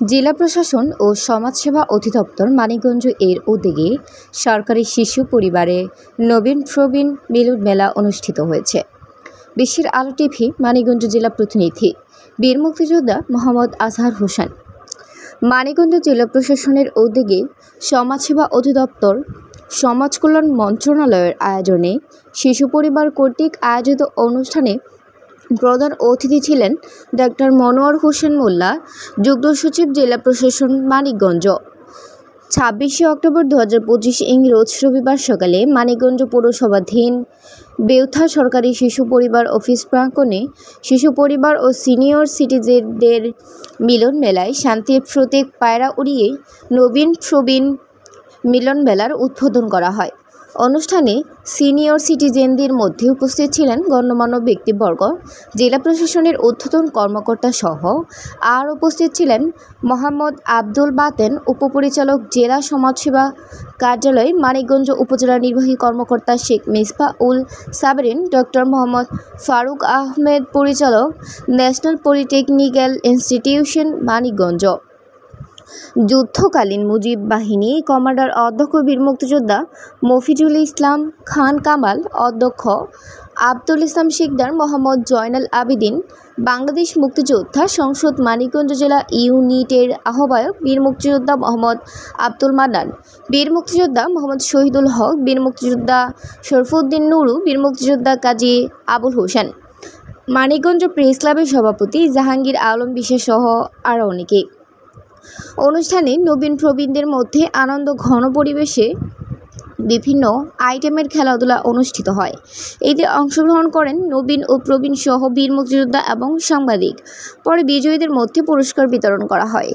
জেলা প্রশাসন ও সমাজসেবা অধিদপ্তর মানিকগঞ্জ এর উদ্যোগে সরকারি শিশু পরিবারে নবীন প্রবীণ মিলন মেলা অনুষ্ঠিত হয়েছে। বিশ্বের আলো টিভি মানিকগঞ্জ জেলা প্রতিনিধি বীর মুক্তিযোদ্ধা মোহাম্মদ আজহার হোসেন। মানিকগঞ্জ জেলা প্রশাসনের উদ্যোগে সমাজসেবা অধিদপ্তর সমাজ কল্যাণ মন্ত্রণালয়ের আয়োজনে শিশু পরিবার কর্তৃক আয়োজিত অনুষ্ঠানে প্রধান অতিথি ছিলেন ডাক্তার মনোয়ার হোসেন মোল্লা, যুগ্ম সচিব, জেলা প্রশাসন, মানিকগঞ্জ। 26শে অক্টোবর 2025 রোজ রবিবার সকালে মানিকগঞ্জ পৌরসভাধীন বেউথা সরকারি শিশু পরিবার অফিস প্রাঙ্গণে শিশু পরিবার ও সিনিয়র সিটিজেনদের মিলন মেলায় শান্তির প্রতীক পায়রা উড়িয়ে নবীন প্রবীণ মিলন মেলার উদ্বোধন করা হয়। অনুষ্ঠানে সিনিয়র সিটিজেনদের মধ্যে উপস্থিত ছিলেন গণ্যমান্য ব্যক্তিবর্গ, জেলা প্রশাসনের ঊর্ধ্বতন কর্মকর্তা সহ আর উপস্থিত ছিলেন মোহাম্মদ আব্দুল বাতেন, উপপরিচালক, জেলা সমাজসেবা কার্যালয় মানিকগঞ্জ, উপজেলা নির্বাহী কর্মকর্তা শেখ মিসবাহ উল সাবরিন, ডক্টর মোহাম্মদ ফারুক আহমেদ, পরিচালক, ন্যাশনাল পলিটেকনিক্যাল ইনস্টিটিউশন মানিকগঞ্জ। যুদ্ধকালীন মুজিব বাহিনী কমান্ডার অধ্যক্ষ বীর মুক্তিযোদ্ধা মফিজুল ইসলাম খান কামাল, অধ্যক্ষ আব্দুল ইসলাম শিকদার, মোহাম্মদ জয়নাল আবেদিন, বাংলাদেশ মুক্তিযোদ্ধা সংসদ মানিকগঞ্জ জেলা ইউনিটের আহ্বায়ক বীর মুক্তিযোদ্ধা মোহাম্মদ আব্দুল মান্নান, বীর মুক্তিযোদ্ধা মোহাম্মদ শহীদুল হক, বীর মুক্তিযোদ্ধা শরফুদ্দিন নুরু, বীর মুক্তিযোদ্ধা কাজী আবুল হোসেন, মানিকগঞ্জ প্রেস ক্লাবের সভাপতি জাহাঙ্গীর আলম বিশেষ সহ আরও অনেকে। অনুষ্ঠানে নবীন প্রবীণদের মধ্যে আনন্দ ঘন পরিবেশে বিভিন্ন আইটেমের খেলাধুলা অনুষ্ঠিত হয়। এতে অংশগ্রহণ করেন নবীন ও প্রবীণ সহ বীর মুক্তিযোদ্ধা এবং সাংবাদিক। পরে বিজয়ীদের মধ্যে পুরস্কার বিতরণ করা হয়।